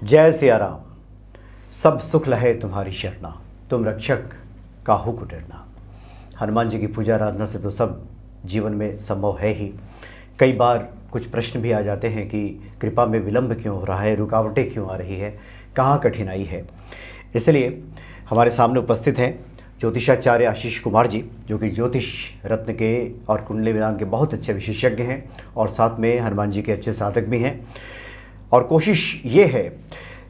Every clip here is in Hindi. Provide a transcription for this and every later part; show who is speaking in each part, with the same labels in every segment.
Speaker 1: जय सिया राम। सब सुख लहे तुम्हारी शरणा, तुम रक्षक काहू को डरना। हनुमान जी की पूजा आराधना से तो सब जीवन में संभव है ही। कई बार कुछ प्रश्न भी आ जाते हैं कि कृपा में विलंब क्यों हो रहा है, रुकावटें क्यों आ रही है, कहाँ कठिनाई है। इसलिए हमारे सामने उपस्थित हैं ज्योतिषाचार्य आशीष कुमार जी, जो कि ज्योतिष रत्न के और कुंडली विज्ञान के बहुत अच्छे विशेषज्ञ हैं और साथ में हनुमान जी के अच्छे साधक भी हैं। और कोशिश ये है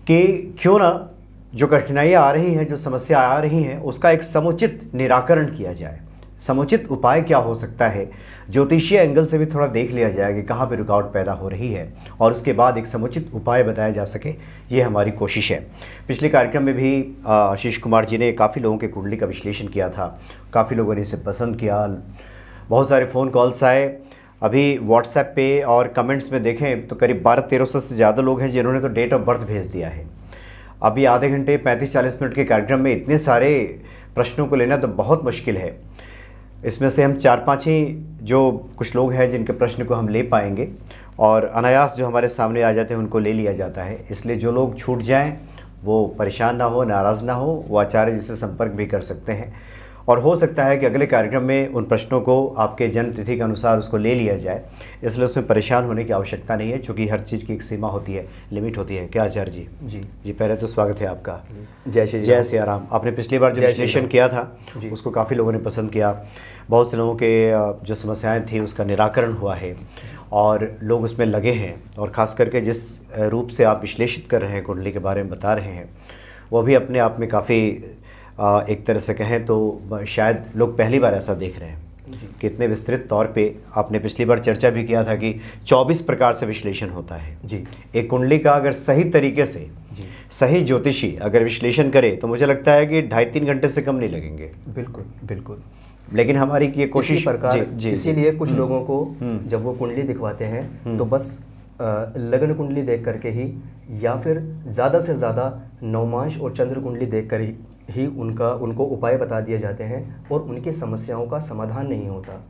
Speaker 1: कि क्यों ना जो कठिनाइयाँ आ रही हैं, जो समस्या आ रही हैं, उसका एक समुचित निराकरण किया जाए। समुचित उपाय क्या हो सकता है, ज्योतिषीय एंगल से भी थोड़ा देख लिया जाए कि कहाँ पे रुकावट पैदा हो रही है और उसके बाद एक समुचित उपाय बताया जा सके, ये हमारी कोशिश है। पिछले कार्यक्रम में भी आशीष कुमार जी ने काफ़ी लोगों के कुंडली का विश्लेषण किया था, काफ़ी लोगों ने इसे पसंद किया, बहुत सारे फ़ोन कॉल्स आए। अभी व्हाट्सएप पे और कमेंट्स में देखें तो करीब 1200-1300 से ज़्यादा लोग हैं जिन्होंने तो डेट ऑफ बर्थ भेज दिया है। अभी आधे घंटे 35-40 मिनट के कार्यक्रम में इतने सारे प्रश्नों को लेना तो बहुत मुश्किल है। इसमें से हम 4-5 ही जो कुछ लोग हैं जिनके प्रश्न को हम ले पाएंगे और अनायास जो हमारे सामने आ जाते हैं उनको ले लिया जाता है। इसलिए जो लोग छूट जाएं वो परेशान ना हो, नाराज़ ना हो, वो आचार्य जी से संपर्क भी कर सकते हैं और हो सकता है कि अगले कार्यक्रम में उन प्रश्नों को आपके जन्म तिथि के अनुसार उसको ले लिया जाए। इसलिए उसमें परेशान होने की आवश्यकता नहीं है, क्योंकि हर चीज़ की एक सीमा होती है, लिमिट होती है। क्या आचार्य जी? जी पहले तो स्वागत है आपका। जय सिया राम। आपने पिछली बार जो विश्लेषण किया था उसको काफ़ी लोगों ने पसंद किया। बहुत से लोगों के जो समस्याएँ थी उसका निराकरण हुआ है और लोग उसमें लगे हैं। और ख़ास करके जिस रूप से आप विश्लेषित कर रहे हैं, कुंडली के बारे में बता रहे हैं, वो भी अपने आप में काफ़ी एक तरह से कहें तो शायद लोग पहली बार ऐसा देख रहे हैं कि इतने विस्तृत तौर पे। आपने पिछली बार चर्चा भी किया था कि 24 प्रकार से विश्लेषण होता है जी। एक कुंडली का अगर सही तरीके से सही ज्योतिषी अगर विश्लेषण करे तो मुझे लगता है कि 2.5-3 घंटे से कम नहीं लगेंगे।
Speaker 2: बिल्कुल बिल्कुल।
Speaker 1: लेकिन हमारी ये कोशिश प्रकार
Speaker 2: इसीलिए कुछ लोगों को जब वो कुंडली दिखवाते हैं तो बस लग्न कुंडली देख करके ही या फिर ज़्यादा से ज़्यादा नवमांश और चंद्र कुंडली देख कर ही उनको उपाय बता दिए जाते हैं और उनकी समस्याओं का समाधान नहीं होता।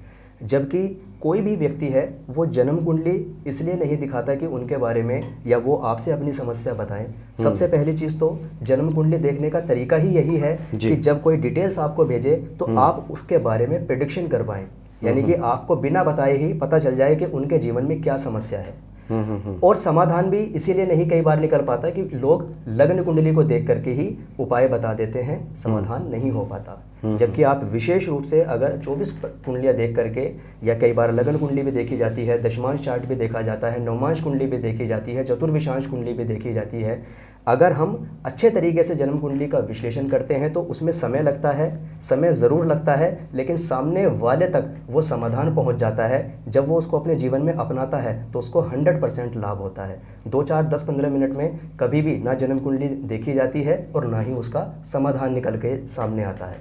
Speaker 2: जबकि कोई भी व्यक्ति है वो जन्म कुंडली इसलिए नहीं दिखाता कि उनके बारे में या वो आपसे अपनी समस्या बताएं। सबसे पहली चीज़ तो जन्म कुंडली देखने का तरीका ही यही है कि जब कोई डिटेल्स आपको भेजे तो आप उसके बारे में प्रेडिक्शन कर पाएँ, यानी कि आपको बिना बताए ही पता चल जाए कि उनके जीवन में क्या समस्या है। और समाधान भी इसीलिए नहीं कई बार निकल पाता कि लोग लग्न कुंडली को देख करके ही उपाय बता देते हैं, समाधान नहीं हो पाता। जबकि आप विशेष रूप से अगर 24 कुंडलियां देख करके, या कई बार लग्न कुंडली भी देखी जाती है, दशमांश चार्ट भी देखा जाता है, नवमांश कुंडली भी देखी जाती है, चतुर्विशांश कुंडली भी देखी जाती है, अगर हम अच्छे तरीके से जन्म कुंडली का विश्लेषण करते हैं तो उसमें समय लगता है, समय ज़रूर लगता है, लेकिन सामने वाले तक वो समाधान पहुंच जाता है। जब वो उसको अपने जीवन में अपनाता है तो उसको 100% लाभ होता है। 2, 4, 10, 15 मिनट में कभी भी ना जन्म कुंडली देखी जाती है और ना ही उसका समाधान निकल के सामने आता है।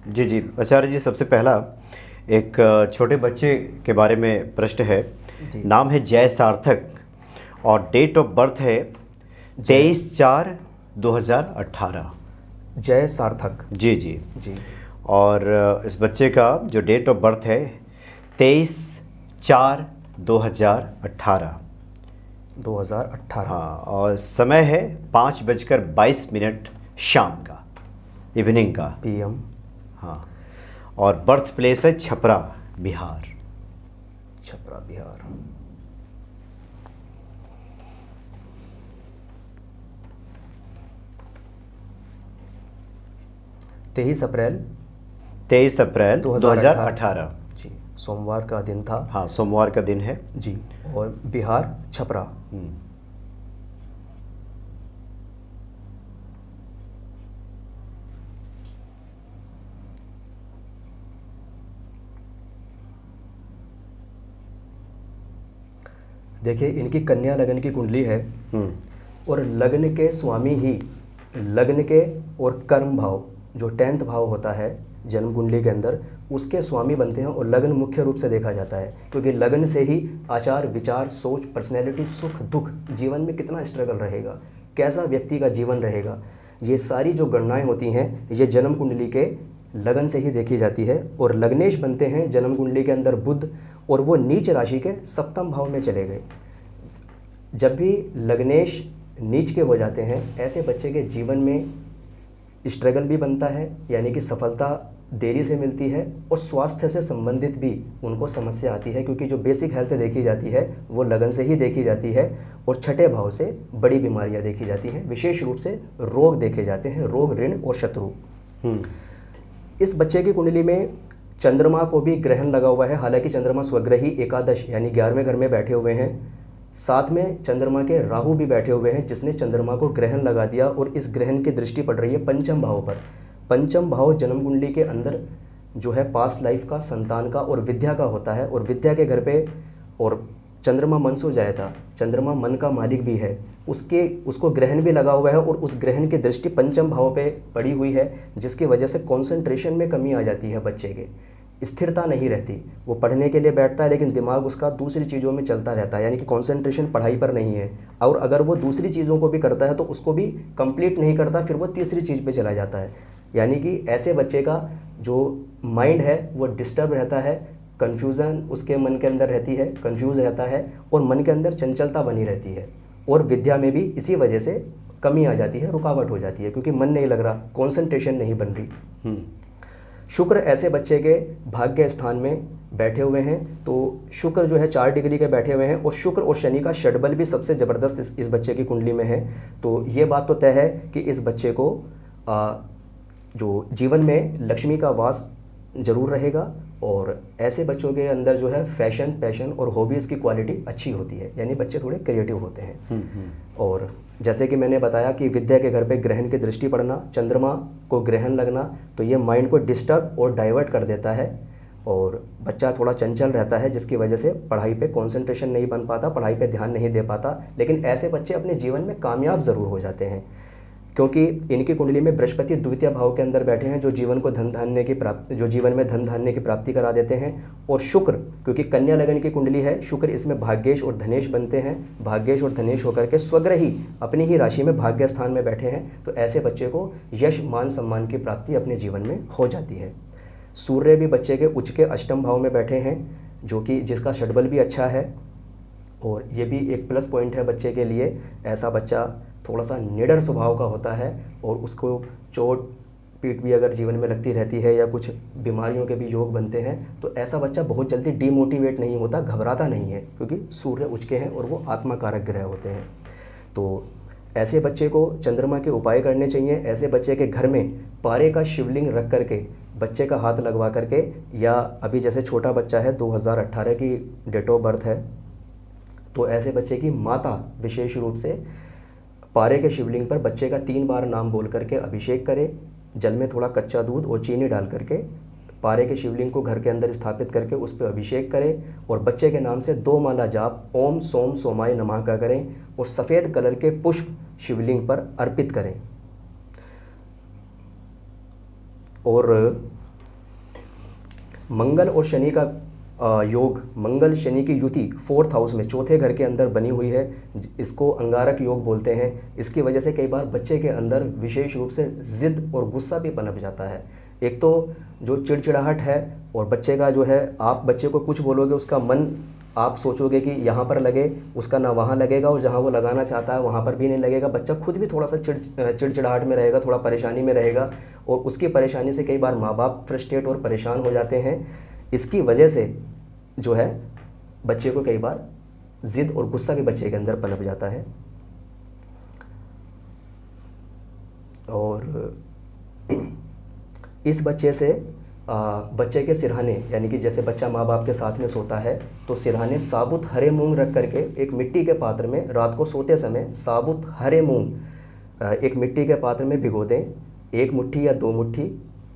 Speaker 1: जी आचार्य जी, सबसे पहला एक छोटे बच्चे के बारे में प्रश्न है। नाम है जय सार्थक और डेट ऑफ बर्थ है 23/4/2018।
Speaker 2: जय सार्थक
Speaker 1: जी। और इस बच्चे का जो डेट ऑफ बर्थ है 23/4/2018।
Speaker 2: 2018।
Speaker 1: हाँ, और समय है 5:22 शाम का, इवनिंग का,
Speaker 2: PM।
Speaker 1: हाँ, और बर्थ प्लेस है छपरा बिहार।
Speaker 2: छपरा बिहार। तेईस अप्रैल
Speaker 1: 2018
Speaker 2: जी, सोमवार का दिन था।
Speaker 1: हाँ, सोमवार का दिन है
Speaker 2: जी। और बिहार छपरा। देखिए, इनकी कन्या लग्न की कुंडली है और लग्न के स्वामी ही लग्न के और कर्म भाव, जो 10th भाव होता है जन्म कुंडली के अंदर, उसके स्वामी बनते हैं। और लग्न मुख्य रूप से देखा जाता है क्योंकि लग्न से ही आचार, विचार, सोच, पर्सनैलिटी, सुख दुख, जीवन में कितना स्ट्रगल रहेगा, कैसा व्यक्ति का जीवन रहेगा, ये सारी जो गणनाएं होती हैं ये जन्म कुंडली के लगन से ही देखी जाती है। और लग्नेश बनते हैं जन्म कुंडली के अंदर बुध और वो नीच राशि के सप्तम भाव में चले गए। जब भी लग्नेश नीच के हो जाते हैं, ऐसे बच्चे के जीवन में स्ट्रगल भी बनता है, यानी कि सफलता देरी से मिलती है, और स्वास्थ्य से संबंधित भी उनको समस्या आती है, क्योंकि जो बेसिक हेल्थ देखी जाती है वो लगन से ही देखी जाती है, और छठे भाव से बड़ी बीमारियां देखी जाती हैं, विशेष रूप से रोग देखे जाते हैं, रोग, ऋण और शत्रु। इस बच्चे की कुंडली में चंद्रमा को भी ग्रहण लगा हुआ है, हालांकि चंद्रमा स्वग्रही एकादश यानी 11वें घर में बैठे हुए हैं। साथ में चंद्रमा के राहु भी बैठे हुए हैं, जिसने चंद्रमा को ग्रहण लगा दिया, और इस ग्रहण की दृष्टि पड़ रही है पंचम भाव पर। पंचम भाव जन्म कुंडली के अंदर जो है पास्ट लाइफ का, संतान का और विद्या का होता है, और विद्या के घर पे और चंद्रमा मन सो जाया था, चंद्रमा मन का मालिक भी है, उसको ग्रहण भी लगा हुआ है, और उस ग्रहण की दृष्टि पंचम भाव पे पड़ी हुई है, जिसकी वजह से कंसंट्रेशन में कमी आ जाती है बच्चे के, स्थिरता नहीं रहती। वो पढ़ने के लिए बैठता है लेकिन दिमाग उसका दूसरी चीज़ों में चलता रहता है, यानी कि कंसंट्रेशन पढ़ाई पर नहीं है, और अगर वो दूसरी चीज़ों को भी करता है तो उसको भी कंप्लीट नहीं करता, फिर वो तीसरी चीज़ पे चला जाता है। यानी कि ऐसे बच्चे का जो माइंड है वो डिस्टर्ब रहता है, कन्फ्यूज़न उसके मन के अंदर रहती है, कन्फ्यूज़ रहता है, और मन के अंदर चंचलता बनी रहती है, और विद्या में भी इसी वजह से कमी आ जाती है, रुकावट हो जाती है, क्योंकि मन नहीं लग रहा, कॉन्सेंट्रेशन नहीं बन रही। शुक्र ऐसे बच्चे के भाग्य स्थान में बैठे हुए हैं, तो शुक्र जो है 4 डिग्री के बैठे हुए हैं, और शुक्र और शनि का षड्बल भी सबसे ज़बरदस्त इस बच्चे की कुंडली में है। तो ये बात तो तय है कि इस बच्चे को जो जीवन में लक्ष्मी का वास जरूर रहेगा, और ऐसे बच्चों के अंदर जो है फैशन, पैशन और हॉबीज़ की क्वालिटी अच्छी होती है, यानी बच्चे थोड़े क्रिएटिव होते हैं। और जैसे कि मैंने बताया कि विद्या के घर पे ग्रहण की दृष्टि पड़ना, चंद्रमा को ग्रहण लगना, तो ये माइंड को डिस्टर्ब और डाइवर्ट कर देता है, और बच्चा थोड़ा चंचल रहता है, जिसकी वजह से पढ़ाई पे कंसंट्रेशन नहीं बन पाता, पढ़ाई पे ध्यान नहीं दे पाता। लेकिन ऐसे बच्चे अपने जीवन में कामयाब ज़रूर हो जाते हैं, क्योंकि इनकी कुंडली में बृहस्पति द्वितीय भाव के अंदर बैठे हैं, जो जीवन को धन धान्य की प्राप्ति, जो जीवन में धन धान्य की प्राप्ति करा देते हैं। और शुक्र, क्योंकि कन्या लगन की कुंडली है, शुक्र इसमें भाग्येश और धनेश बनते हैं, भाग्येश और धनेश होकर के स्वग्रही अपनी ही राशि में भाग्य स्थान में बैठे हैं, तो ऐसे बच्चे को यश, मान, सम्मान की प्राप्ति अपने जीवन में हो जाती है। सूर्य भी बच्चे के उच्च के अष्टम भाव में बैठे हैं, जो कि जिसका षड्बल भी अच्छा है, और ये भी एक प्लस पॉइंट है बच्चे के लिए। ऐसा बच्चा थोड़ा सा निडर स्वभाव का होता है, और उसको चोट पीट भी अगर जीवन में लगती रहती है या कुछ बीमारियों के भी योग बनते हैं, तो ऐसा बच्चा बहुत जल्दी डीमोटिवेट नहीं होता, घबराता नहीं है, क्योंकि सूर्य उच्च के हैं और वो आत्मा कारक ग्रह होते हैं। तो ऐसे बच्चे को चंद्रमा के उपाय करने चाहिए। ऐसे बच्चे के घर में पारे का शिवलिंग रख करके, बच्चे का हाथ लगवा करके, या अभी जैसे छोटा बच्चा है 2018 की डेट ऑफ बर्थ है, तो ऐसे बच्चे की माता विशेष रूप से पारे के शिवलिंग पर बच्चे का 3 बार नाम बोल करके अभिषेक करे, जल में थोड़ा कच्चा दूध और चीनी डाल करके पारे के शिवलिंग को घर के अंदर स्थापित करके उस पर अभिषेक करें, और बच्चे के नाम से 2 माला जाप ओम सोम सोमाय नमः का करें, और सफ़ेद कलर के पुष्प शिवलिंग पर अर्पित करें। और मंगल और शनि का योग, मंगल शनि की युति 4th हाउस में, चौथे घर के अंदर बनी हुई है, इसको अंगारक योग बोलते हैं। इसकी वजह से कई बार बच्चे के अंदर विशेष रूप से जिद और गुस्सा भी पनप जाता है। एक तो जो चिड़चिड़ाहट है, और बच्चे का जो है, आप बच्चे को कुछ बोलोगे उसका मन, आप सोचोगे कि यहाँ पर लगे, उसका ना वहाँ लगेगा, और जहाँ वो लगाना चाहता है वहाँ पर भी नहीं लगेगा। बच्चा खुद भी थोड़ा सा चिड़चिड़ाहट में रहेगा, थोड़ा परेशानी में रहेगा, और उसकी परेशानी से कई बार माँ बाप फ्रस्ट्रेट और परेशान हो जाते हैं। इसकी वजह से जो है बच्चे को कई बार जिद और गुस्सा भी बच्चे के अंदर पनप जाता है। और इस बच्चे से बच्चे के सिरहाने, यानी कि जैसे बच्चा माँ बाप के साथ में सोता है, तो सिरहाने साबुत हरे मूंग रख करके एक मिट्टी के पात्र में रात को सोते समय साबुत हरे मूंग एक मिट्टी के पात्र में भिगो दें। 1 मुट्ठी या 2 मुट्ठी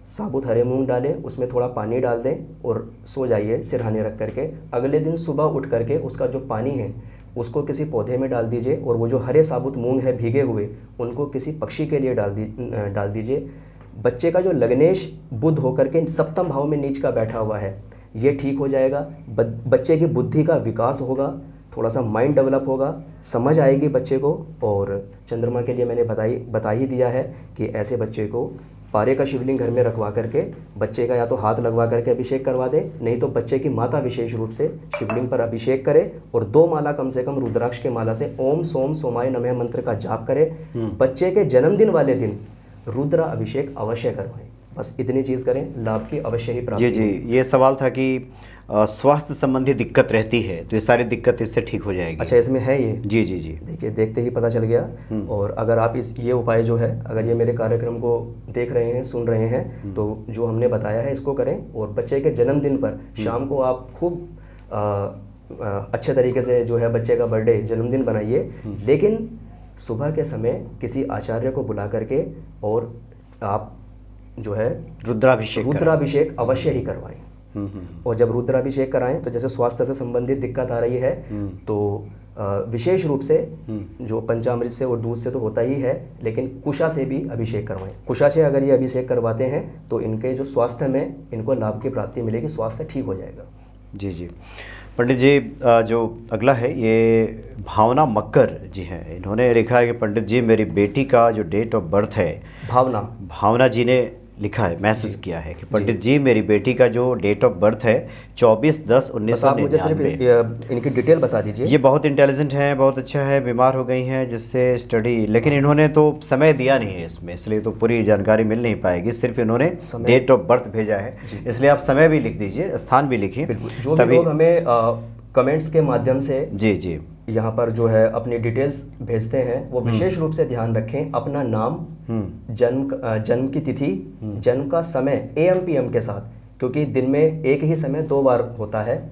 Speaker 2: साबुत हरे मूंग डालें, उसमें थोड़ा पानी डाल दें और सो जाइए सिरहाने रख करके। अगले दिन सुबह उठ करके उसका जो पानी है उसको किसी पौधे में डाल दीजिए, और वो जो हरे साबुत मूंग है भीगे हुए, उनको किसी पक्षी के लिए डाल दीजिए। बच्चे का जो लग्नेश बुध होकर के 7वें भाव में नीच का बैठा हुआ है, ये ठीक हो जाएगा। बच्चे की बुद्धि का विकास होगा, थोड़ा सा माइंड डेवलप होगा, समझ आएगी बच्चे को। और चंद्रमा के लिए मैंने बता ही दिया है कि ऐसे बच्चे को पारे का शिवलिंग घर में रखवा करके बच्चे का या तो हाथ लगवा करके अभिषेक करवा दे, नहीं तो बच्चे की माता विशेष रूप से शिवलिंग पर अभिषेक करे और 2 माला कम से कम रुद्राक्ष के माला से ओम सोम सोमाय नमः मंत्र का जाप करे। बच्चे के जन्मदिन वाले दिन रुद्र अभिषेक अवश्य करवाएं। बस इतनी चीज़ करें, लाभ की अवश्य ही प्राप्ति
Speaker 1: जी, ये सवाल था कि स्वास्थ्य संबंधी दिक्कत रहती है तो ये सारी दिक्कत इससे ठीक हो जाएगी।
Speaker 2: अच्छा, इसमें है ये?
Speaker 1: जी।
Speaker 2: देखिए, देखते ही पता चल गया। और अगर आप ये उपाय जो है, अगर ये मेरे कार्यक्रम को देख रहे हैं, सुन रहे हैं, तो जो हमने बताया है इसको करें। और बच्चे के जन्मदिन पर शाम को आप खूब अच्छे तरीके से जो है बच्चे का बर्थडे जन्मदिन बनाइए, लेकिन सुबह के समय किसी आचार्य को बुला करके और आप जो है रुद्राभिषेक अवश्य ही करवाएं। और जब रुद्राभिषेक कराएं तो जैसे स्वास्थ्य से संबंधित दिक्कत आ रही है तो विशेष रूप से जो पंचामृत से और दूध से तो होता ही है, लेकिन कुशा से भी अभिषेक करवाएं। कुशा से अगर ये अभिषेक करवाते हैं तो इनके जो स्वास्थ्य में इनको लाभ की प्राप्ति मिलेगी, स्वास्थ्य ठीक हो जाएगा।
Speaker 1: जी। पंडित जी, जो अगला है ये भावना मक्कर जी हैं। इन्होंने लिखा है कि पंडित जी मेरी बेटी का जो डेट ऑफ बर्थ है, भावना जी ने लिखा है, मैसेज किया है कि पंडित जी मेरी बेटी का जो डेट ऑफ बर्थ है 24/10/1999।
Speaker 2: आप मुझे सिर्फ इनकी डिटेल बता दीजिए।
Speaker 1: ये बहुत इंटेलिजेंट हैं, बहुत अच्छा है, बीमार हो गई हैं जिससे स्टडी, लेकिन इन्होंने तो समय दिया नहीं है इसमें, इसलिए तो पूरी जानकारी मिल नहीं पाएगी। सिर्फ इन्होंने डेट ऑफ बर्थ भेजा है, इसलिए आप समय भी लिख दीजिए, स्थान भी लिखिए।
Speaker 2: जो भी लोग हमें कमेंट्स के माध्यम से
Speaker 1: जी
Speaker 2: यहाँ पर जो है अपनी डिटेल्स भेजते हैं, वो विशेष रूप से ध्यान रखें अपना नाम, जन्म की तिथि, जन्म का समय AM PM के साथ, क्योंकि दिन में एक ही समय 2 बार होता है।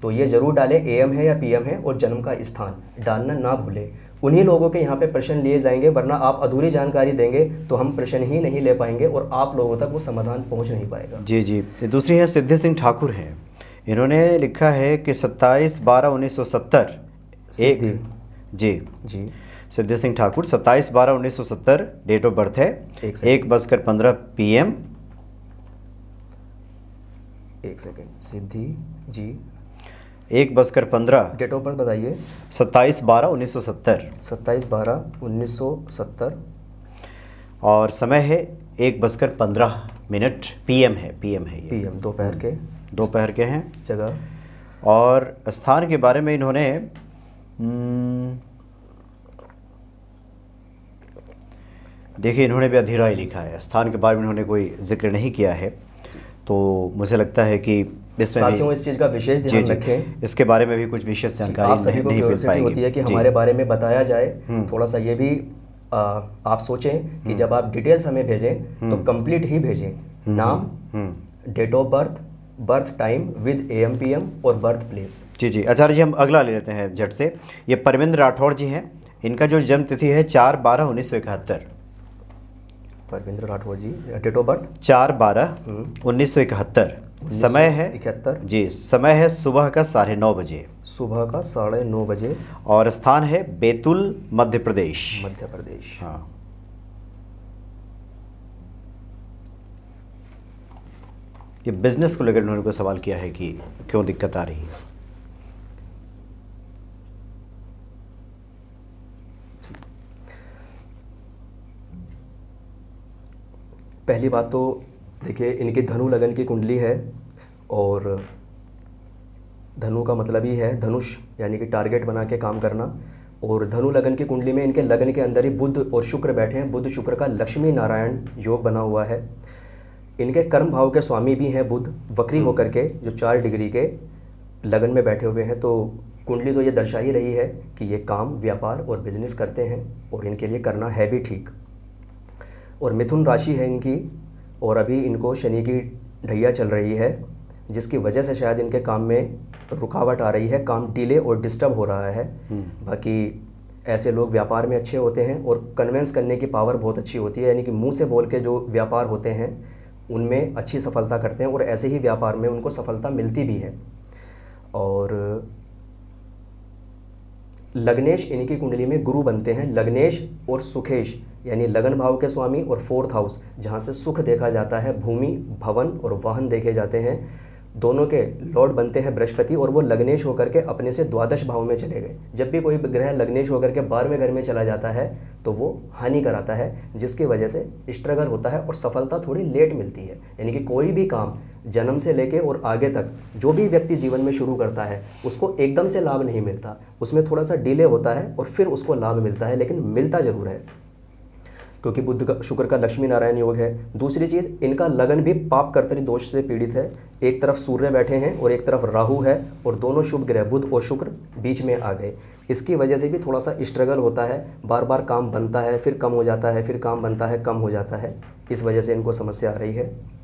Speaker 2: तो ये जरूर डालें AM है या PM है, और जन्म का स्थान डालना ना भूलें। उन्हीं लोगों के यहाँ पे प्रश्न लिए जाएंगे, वरना आप अधूरी जानकारी देंगे तो हम प्रश्न ही नहीं ले पाएंगे और आप लोगों तक वो समाधान पहुँच नहीं पाएगा।
Speaker 1: जी। दूसरी है सिद्धि सिंह ठाकुर हैं। इन्होंने लिखा है कि 27/12/1970 ji Siddhi Singh Thakur 27/12/1970 date of birth है। 1:15 PM।
Speaker 2: एक second, Siddhi ji
Speaker 1: 1:15
Speaker 2: date of birth बताइए।
Speaker 1: 27/12/1970
Speaker 2: 27/12/1970
Speaker 1: और समय है 1:15 PM है ये।
Speaker 2: PM
Speaker 1: दोपहर के हैं।
Speaker 2: जगह
Speaker 1: और स्थान के बारे में इन्होंने देखिए, इन्होंने भी अधीरा ही लिखा है, स्थान के बारे में इन्होंने कोई जिक्र नहीं किया है, तो मुझे लगता है कि इसमें
Speaker 2: साथियों इस चीज़ का विशेष ध्यान रखें।
Speaker 1: इसके बारे में भी कुछ विशेष जानकारी नहीं मिल पाएगी।
Speaker 2: होती है कि हमारे बारे में बताया जाए, थोड़ा सा ये भी आप सोचें कि जब आप डिटेल्स हमें भेजें तो कंप्लीट ही भेजें। नाम, date of birth, birth time with AM PM और बर्थ प्लेस।
Speaker 1: जी आचार्य जी, हम अगला ले लेते हैं झट से। ये परमेंद्र राठौड़ जी हैं, इनका जो जन्म तिथि है 4/12/1971।
Speaker 2: परमेंद्र राठौड़ जी, डेट ऑफ बर्थ
Speaker 1: 4/12/1971। समय है
Speaker 2: 71
Speaker 1: जी, समय है सुबह का 9:30 बजे।
Speaker 2: सुबह का 9:30 बजे।
Speaker 1: और स्थान है बैतूल, मध्य प्रदेश। हाँ। ये बिजनेस को लेकर उन्होंने कोई सवाल किया है कि क्यों दिक्कत आ रही है।
Speaker 2: पहली बात तो देखिए, इनकी धनु लगन की कुंडली है, और धनु का मतलब ही है धनुष, यानी कि टारगेट बना के काम करना। और धनु लगन की कुंडली में इनके लगन के अंदर ही बुध और शुक्र बैठे हैं। बुध शुक्र का लक्ष्मी नारायण योग बना हुआ है। इनके कर्म भाव के स्वामी भी हैं बुध, वक्री होकर के, जो 4 डिग्री के लगन में बैठे हुए हैं। तो कुंडली तो ये दर्शा ही रही है कि ये काम, व्यापार और बिजनेस करते हैं, और इनके लिए करना है भी ठीक। और मिथुन राशि है इनकी, और अभी इनको शनि की ढैया चल रही है, जिसकी वजह से शायद इनके काम में रुकावट आ रही है, काम डिले और डिस्टर्ब हो रहा है। बाकी ऐसे लोग व्यापार में अच्छे होते हैं और कन्विंस करने की पावर बहुत अच्छी होती है, यानी कि मुंह से बोल के जो व्यापार होते हैं उनमें अच्छी सफलता करते हैं, और ऐसे ही व्यापार में उनको सफलता मिलती भी है। और लग्नेश इनकी कुंडली में गुरु बनते हैं। लग्नेश और सुखेश, यानी लगन भाव के स्वामी और 4th हाउस, जहाँ से सुख देखा जाता है, भूमि, भवन और वाहन देखे जाते हैं, दोनों के लॉर्ड बनते हैं बृहस्पति, और वो लग्नेश होकर के अपने से द्वादश भाव में चले गए। जब भी कोई ग्रह लग्नेश होकर के 12वें घर में चला जाता है तो वो हानि कराता है, जिसकी वजह से स्ट्रगल होता है और सफलता थोड़ी लेट मिलती है। यानी कि कोई भी काम जन्म से लेके और आगे तक जो भी व्यक्ति जीवन में शुरू करता है उसको एकदम से लाभ नहीं मिलता, उसमें थोड़ा सा डिले होता है और फिर उसको लाभ मिलता है, लेकिन मिलता ज़रूर है, क्योंकि बुध का शुक्र का लक्ष्मी नारायण योग है। दूसरी चीज़, इनका लगन भी पाप कर्तरी दोष से पीड़ित है। एक तरफ सूर्य बैठे हैं और एक तरफ राहु है, और दोनों शुभ ग्रह बुध और शुक्र बीच में आ गए। इसकी वजह से भी थोड़ा सा स्ट्रगल होता है, बार बार काम बनता है फिर कम हो जाता है, फिर काम बनता है कम हो जाता है, इस वजह से इनको समस्या आ रही है।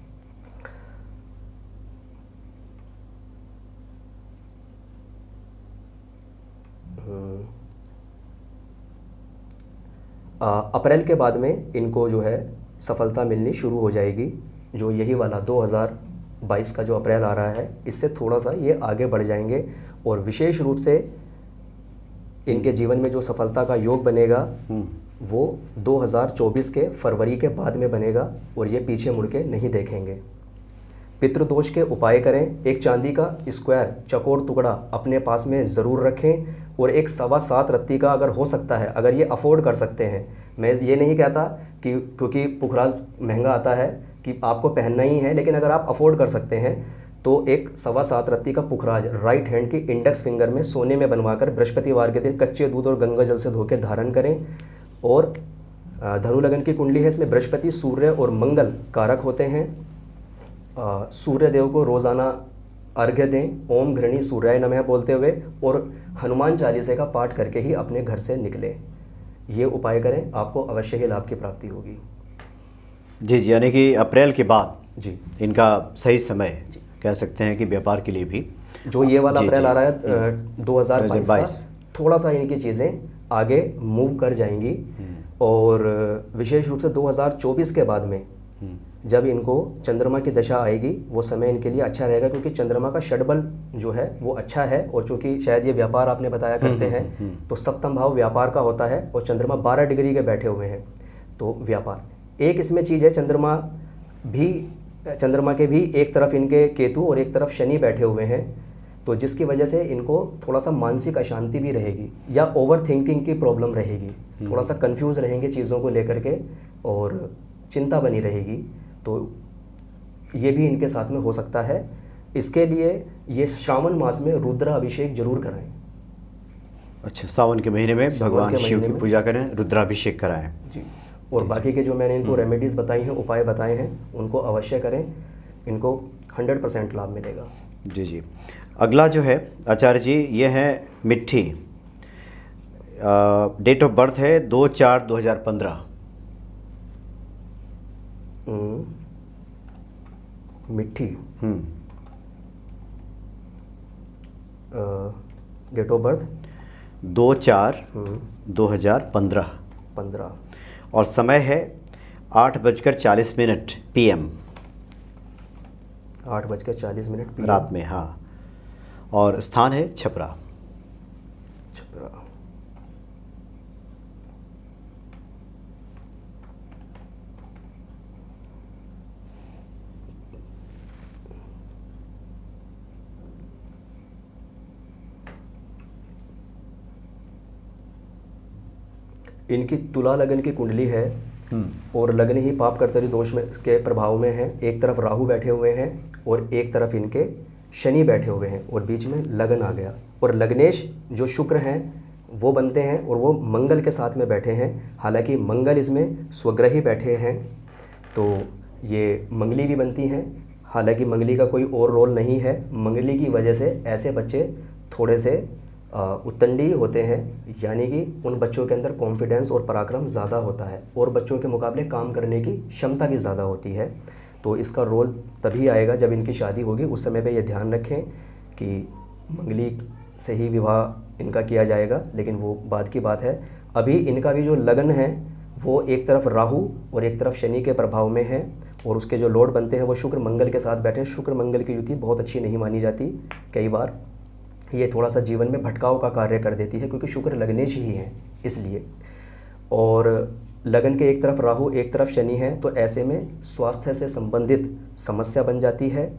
Speaker 2: अप्रैल के बाद में इनको जो है सफलता मिलनी शुरू हो जाएगी। जो यही वाला 2022 का जो अप्रैल आ रहा है, इससे थोड़ा सा ये आगे बढ़ जाएंगे, और विशेष रूप से इनके जीवन में जो सफलता का योग बनेगा वो 2024 के फरवरी के बाद में बनेगा, और ये पीछे मुड़ के नहीं देखेंगे। पितृदोष के उपाय करें। एक चांदी का स्क्वायर चकोर टुकड़ा अपने पास में ज़रूर रखें, और एक 7.25 रत्ती का अगर हो सकता है, अगर ये अफोर्ड कर सकते हैं। मैं ये नहीं कहता कि क्योंकि पुखराज महंगा आता है कि आपको पहनना ही है, लेकिन अगर आप अफोर्ड कर सकते हैं तो एक 7.25 रत्ती का पुखराज राइट हैंड की इंडेक्स फिंगर में सोने में बनवाकर बृहस्पतिवार के दिन कच्चे दूध और गंगा जल से धो के धारण करें। और धनु लगन की कुंडली है, इसमें बृहस्पति, सूर्य और मंगल कारक होते हैं। सूर्य देव को रोज़ाना अर्घ्य दें, ओम घृणी सूर्याय नमः बोलते हुए, और हनुमान चालीसा का पाठ करके ही अपने घर से निकलें। ये उपाय करें, आपको अवश्य ही लाभ की प्राप्ति होगी।
Speaker 1: जी जी, यानी कि अप्रैल के बाद
Speaker 2: जी
Speaker 1: इनका सही समय कह सकते हैं कि व्यापार के लिए भी।
Speaker 2: जो ये वाला अप्रैल आ रहा है 2022 का, थोड़ा सा इनकी चीज़ें आगे मूव कर जाएंगी। और विशेष रूप से 2024 के बाद में जब इनको चंद्रमा की दशा आएगी, वो समय इनके लिए अच्छा रहेगा, क्योंकि चंद्रमा का षडबल जो है वो अच्छा है। और चूँकि शायद ये व्यापार आपने बताया करते हैं, तो सप्तम भाव व्यापार का होता है, और चंद्रमा 12 डिग्री के बैठे हुए हैं, तो व्यापार। एक इसमें चीज़ है, चंद्रमा के भी एक तरफ इनके केतु और एक तरफ शनि बैठे हुए हैं, तो जिसकी वजह से इनको थोड़ा सा मानसिक अशांति भी रहेगी, या ओवर थिंकिंग की प्रॉब्लम रहेगी, थोड़ा सा कंफ्यूज रहेंगे चीज़ों को लेकर के, और चिंता बनी रहेगी। तो ये भी इनके साथ में हो सकता है। इसके लिए ये श्रावण मास में रुद्र अभिषेक जरूर कराएं।
Speaker 1: अच्छा, सावन के महीने में भगवान शिव की पूजा करें, रुद्राभिषेक कराएं
Speaker 2: जी। और बाकी के जो मैंने इनको रेमेडीज़ बताई हैं, उपाय बताए हैं, उनको अवश्य करें, इनको 100% लाभ मिलेगा।
Speaker 1: जी जी। अगला जो है आचार्य जी, ये है मिट्टी। डेट ऑफ बर्थ है 2/4/2015।
Speaker 2: मिट्टी। डेट ऑफ बर्थ
Speaker 1: 2/4/2015, और समय है 8:40 PM।
Speaker 2: 8:40 PM
Speaker 1: रात में, हाँ। और स्थान है छपरा।
Speaker 2: छपरा। इनकी तुला लगन की कुंडली है, और लगन ही पाप कर्तरी दोष में के प्रभाव में है। एक तरफ राहु बैठे हुए हैं और एक तरफ इनके शनि बैठे हुए हैं, और बीच में लगन आ गया। और लग्नेश जो शुक्र हैं वो बनते हैं, और वो मंगल के साथ में बैठे हैं। हालांकि मंगल इसमें स्वग्रही बैठे हैं, तो ये मंगली भी बनती हैं। हालांकि मंगली का कोई और रोल नहीं है। मंगली की वजह से ऐसे बच्चे थोड़े से उत्तंडी होते हैं, यानी कि उन बच्चों के अंदर कॉन्फिडेंस और पराक्रम ज़्यादा होता है, और बच्चों के मुकाबले काम करने की क्षमता भी ज़्यादा होती है। तो इसका रोल तभी आएगा जब इनकी शादी होगी। उस समय पे ये ध्यान रखें कि मंगली से ही विवाह इनका किया जाएगा, लेकिन वो बाद की बात है। अभी इनका भी जो लगन है वो एक तरफ राहु और एक तरफ शनि के प्रभाव में है, और उसके जो लॉर्ड बनते हैं वो शुक्र मंगल के साथ बैठे हैं। शुक्र मंगल की युति बहुत अच्छी नहीं मानी जाती, कई बार ये थोड़ा सा जीवन में भटकाव का कार्य कर देती है, क्योंकि शुक्र लग्नेश ही है इसलिए। और लगन के एक तरफ राहु एक तरफ शनि है, तो ऐसे में स्वास्थ्य से संबंधित समस्या बन जाती है।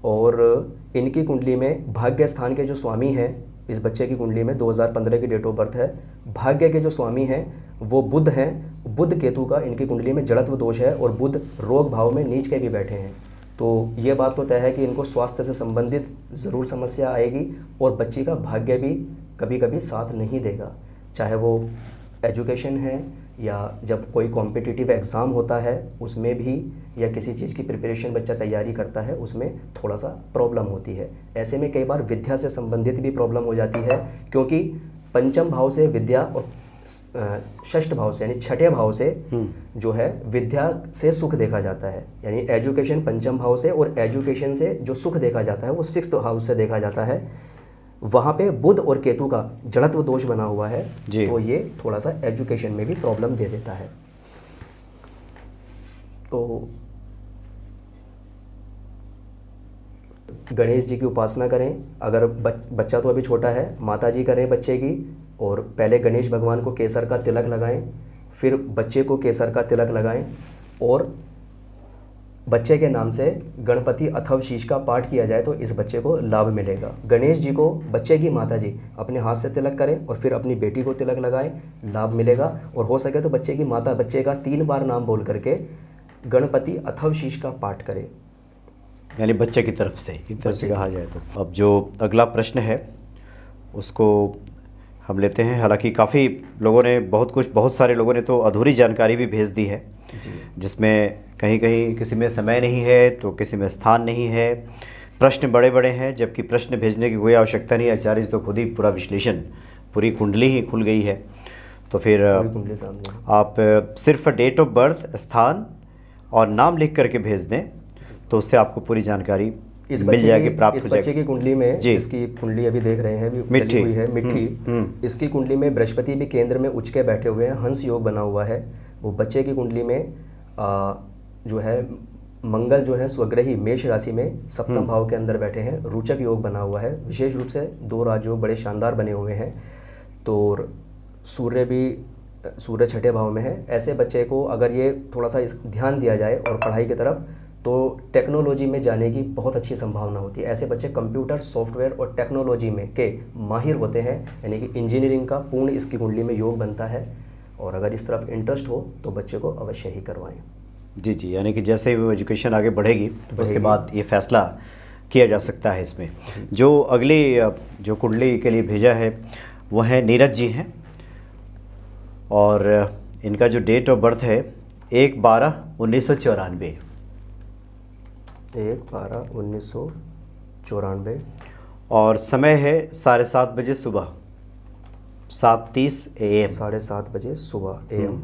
Speaker 2: और इनकी कुंडली में भाग्य स्थान के जो स्वामी हैं, इस बच्चे की कुंडली में 2015 की डेट ऑफ बर्थ है, भाग्य के जो स्वामी हैं वो बुध हैं। बुध केतु का इनकी कुंडली में जड़त्व दोष है और बुध रोग भाव में नीच के भी बैठे हैं। तो ये बात तो तय है कि इनको स्वास्थ्य से संबंधित ज़रूर समस्या आएगी और बच्ची का भाग्य भी कभी कभी साथ नहीं देगा, चाहे वो एजुकेशन है या जब कोई कॉम्पिटिटिव एग्ज़ाम होता है उसमें भी, या किसी चीज़ की प्रिपरेशन बच्चा तैयारी करता है उसमें थोड़ा सा प्रॉब्लम होती है। ऐसे में कई बार विद्या से संबंधित भी प्रॉब्लम हो जाती है, क्योंकि पंचम भाव से विद्या और षष्ठ भाव से यानी छठे भाव से जो है विद्या से सुख देखा जाता है। यानी एजुकेशन पंचम भाव से और एजुकेशन से जो सुख देखा जाता है वो सिक्स्थ हाउस से देखा जाता है। वहाँ पे बुध और केतु का जड़त्व दोष बना हुआ है, तो ये थोड़ा सा एजुकेशन में भी प्रॉब्लम दे देता है। तो गणेश जी की उपासना करें। अगर बच्चा तो अभी छोटा है, माता जी करें बच्चे की, और पहले गणेश भगवान को केसर का तिलक लगाएं, फिर बच्चे को केसर का तिलक लगाएं और बच्चे के नाम से गणपति अथर्व शीष का पाठ किया जाए तो इस बच्चे को लाभ मिलेगा। गणेश जी को बच्चे की माता जी अपने हाथ से तिलक करें और फिर अपनी बेटी को तिलक लगाएं, लाभ मिलेगा। और हो सके तो बच्चे की माता बच्चे का 3 बार नाम बोल करके गणपति अथर्व शीष का पाठ करें,
Speaker 1: यानी बच्चे की तरफ से एक तरह से कहा जाए तो। अब जो अगला प्रश्न है उसको हम लेते हैं। हालांकि काफ़ी लोगों ने बहुत सारे लोगों ने तो अधूरी जानकारी भी भेज दी है, जिसमें कहीं कहीं किसी में समय नहीं है तो किसी में स्थान नहीं है, प्रश्न बड़े बड़े हैं, जबकि प्रश्न भेजने की कोई आवश्यकता नहीं है। आचार्य जी तो खुद ही पूरा विश्लेषण, पूरी कुंडली ही खुल गई है। तो फिर आप सिर्फ डेट ऑफ बर्थ, स्थान और नाम लिख करके भेज दें तो उससे आपको पूरी जानकारी मिल जाएगी, प्राप्त हो जाएगी।
Speaker 2: इस बच्चे की कुंडली में, जिसकी कुंडली अभी देख रहे हैं, मिट्टी हुई है, मिट्टी, इसकी कुंडली में बृहस्पति भी केंद्र में उच्च के बैठे हुए हैं, हंस योग बना हुआ है। वो बच्चे की कुंडली में जो है मंगल जो है स्वग्रही मेष राशि में सप्तम भाव के अंदर बैठे हैं, रोचक योग बना हुआ है। विशेष रूप से 2 राजयोग बड़े शानदार बने हुए हैं। तो सूर्य छठे भाव में है। ऐसे बच्चे को अगर ये थोड़ा सा ध्यान दिया जाए और पढ़ाई की तरफ, तो टेक्नोलॉजी में जाने की बहुत अच्छी संभावना होती है। ऐसे बच्चे कंप्यूटर, सॉफ्टवेयर और टेक्नोलॉजी में के माहिर होते हैं, यानी कि इंजीनियरिंग का पूर्ण इसकी कुंडली में योग बनता है। और अगर इस तरफ इंटरेस्ट हो तो बच्चे को अवश्य ही करवाएं।
Speaker 1: जी, यानी कि जैसे ही वो एजुकेशन आगे बढ़ेगी उसके बाद ये फैसला किया जा सकता है इसमें। जो अगली जो कुंडली के लिए भेजा है वो है नीरज जी हैं, और इनका जो डेट ऑफ बर्थ है 1/12/1994।
Speaker 2: 1/12/1994
Speaker 1: और समय है 7:30 बजे सुबह, 7:30 AM,
Speaker 2: 7:30 बजे सुबह AM।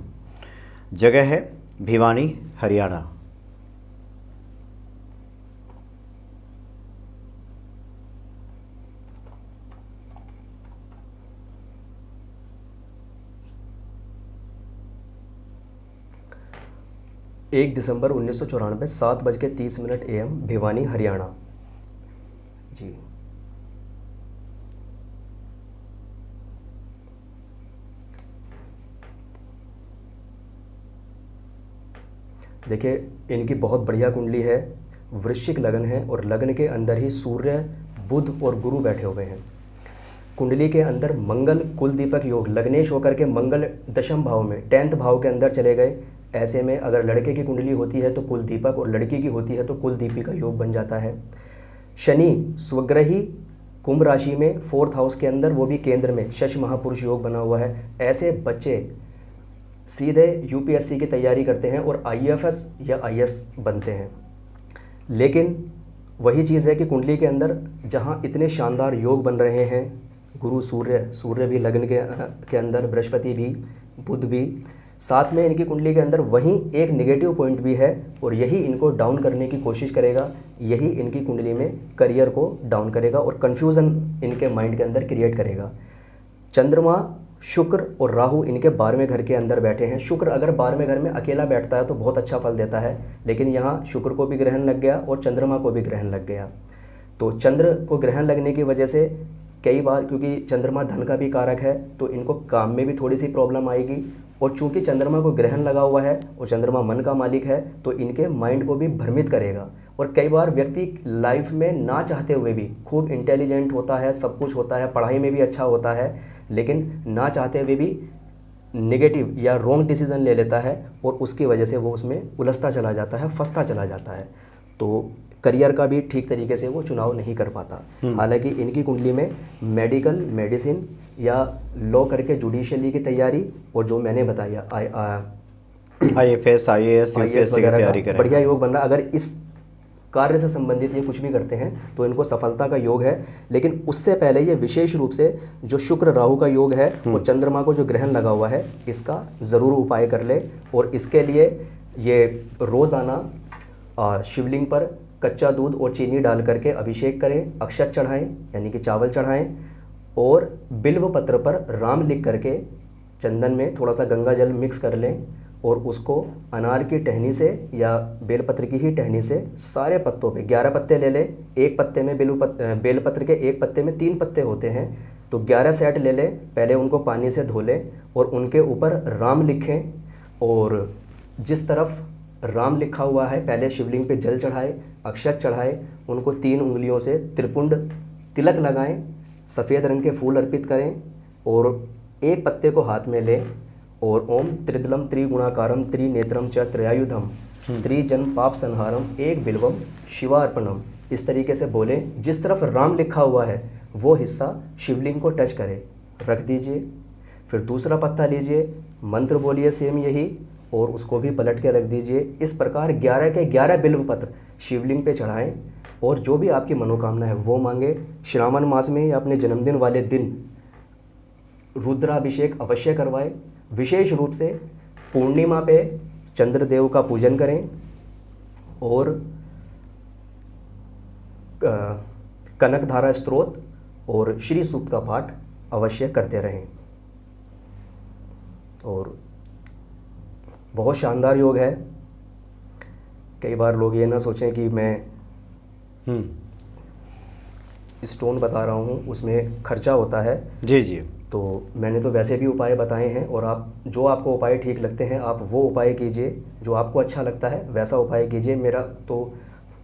Speaker 1: जगह है भिवानी, हरियाणा।
Speaker 2: एक दिसंबर 1994, 7:30 AM, भिवानी, हरियाणा। जी, देखिए इनकी बहुत बढ़िया कुंडली है। वृश्चिक लगन है और लगन के अंदर ही सूर्य, बुध और गुरु बैठे हुए हैं। कुंडली के अंदर मंगल कुल दीपक योग, लग्नेश होकर के मंगल दशम भाव में 10th भाव के अंदर चले गए। ऐसे में अगर लड़के की कुंडली होती है तो कुल दीपक, और लड़की की होती है तो कुल दीपिका योग बन जाता है। शनि स्वग्रही कुंभ राशि में 4th हाउस के अंदर, वो भी केंद्र में शश महापुरुष योग बना हुआ है। ऐसे बच्चे सीधे UPSC की तैयारी करते हैं और IFS या IS बनते हैं। लेकिन वही चीज़ है कि कुंडली के अंदर जहाँ इतने शानदार योग बन रहे हैं, गुरु सूर्य भी लग्न के अंदर, बृहस्पति भी, बुध भी, साथ में इनकी कुंडली के अंदर वहीं एक नेगेटिव पॉइंट भी है और यही इनको डाउन करने की कोशिश करेगा। यही इनकी कुंडली में करियर को डाउन करेगा और कन्फ्यूज़न इनके माइंड के अंदर क्रिएट करेगा। चंद्रमा, शुक्र और राहु इनके 12वें घर के अंदर बैठे हैं। शुक्र अगर 12वें घर में अकेला बैठता है तो बहुत अच्छा फल देता है, लेकिन यहाँ शुक्र को भी ग्रहण लग गया और चंद्रमा को भी ग्रहण लग गया। तो चंद्र को ग्रहण लगने की वजह से कई बार, क्योंकि चंद्रमा धन का भी कारक है, तो इनको काम में भी थोड़ी सी प्रॉब्लम आएगी। और चूंकि चंद्रमा को ग्रहण लगा हुआ है और चंद्रमा मन का मालिक है, तो इनके माइंड को भी भ्रमित करेगा और कई बार व्यक्ति लाइफ में ना चाहते हुए भी खूब इंटेलिजेंट होता है, सब कुछ होता है, पढ़ाई में भी अच्छा होता है, लेकिन ना चाहते हुए भी नेगेटिव या रॉन्ग डिसीजन ले लेता है और उसकी वजह से वो उसमें उलझता चला जाता है, फंसता चला जाता है। तो करियर का भी ठीक तरीके से वो चुनाव नहीं कर पाता। हालांकि इनकी कुंडली में मेडिकल, मेडिसिन या लॉ करके जुडिशियली की तैयारी, और जो मैंने बताया
Speaker 1: IFS, IAS, UPSC की
Speaker 2: वगैरह
Speaker 1: तैयारी
Speaker 2: का
Speaker 1: करें।
Speaker 2: बढ़िया योग बन रहा है। अगर इस कार्य से संबंधित ये कुछ भी करते हैं तो इनको सफलता का योग है। लेकिन उससे पहले ये विशेष रूप से जो शुक्र राहु का योग है और चंद्रमा को जो ग्रहण लगा हुआ है, इसका ज़रूर उपाय कर ले। और इसके लिए ये रोज़ाना शिवलिंग पर कच्चा दूध और चीनी डाल करके अभिषेक करें, अक्षत चढ़ाएं यानी कि चावल चढ़ाएं, और बिल्व पत्र पर राम लिख करके चंदन में थोड़ा सा गंगा जल मिक्स कर लें और उसको अनार की टहनी से या बेलपत्र की ही टहनी से सारे पत्तों पे 11 पत्ते ले लें। एक पत्ते में बेलपत्र के एक पत्ते में 3 पत्ते होते हैं, तो 11 सेट ले लें। पहले उनको पानी से धो लें और उनके ऊपर राम लिखें, और जिस तरफ राम लिखा हुआ है पहले शिवलिंग पे जल चढ़ाए, अक्षत चढ़ाए, उनको 3 उंगलियों से त्रिपुंड तिलक लगाएं, सफ़ेद रंग के फूल अर्पित करें और एक पत्ते को हाथ में लें और ओम त्रिदलम त्रिगुणाकारम त्रिनेत्रम च त्रयायुधम त्रिजन्म पाप संहारम एक बिल्वम शिवार्पणम, इस तरीके से बोले। जिस तरफ राम लिखा हुआ है वो हिस्सा शिवलिंग को टच करे, रख दीजिए। फिर दूसरा पत्ता लीजिए, मंत्र बोलिए सेम यही, और उसको भी पलट के रख दीजिए। इस प्रकार 11 के 11 बिल्व पत्र शिवलिंग पे चढ़ाएं और जो भी आपकी मनोकामना है वो मांगे। श्रावण मास में या अपने जन्मदिन वाले दिन रुद्राभिषेक अवश्य करवाएं। विशेष रूप से पूर्णिमा पे चंद्रदेव का पूजन करें और कनकधारा स्तोत्र और श्री सूक्त का पाठ अवश्य करते रहें। और बहुत शानदार योग है। कई बार लोग ये ना सोचें कि मैं स्टोन बता रहा हूँ उसमें खर्चा होता है।
Speaker 1: जी जी।
Speaker 2: तो मैंने तो वैसे भी उपाय बताए हैं, और आप जो आपको उपाय ठीक लगते हैं आप वो उपाय कीजिए, जो आपको अच्छा लगता है वैसा उपाय कीजिए। मेरा तो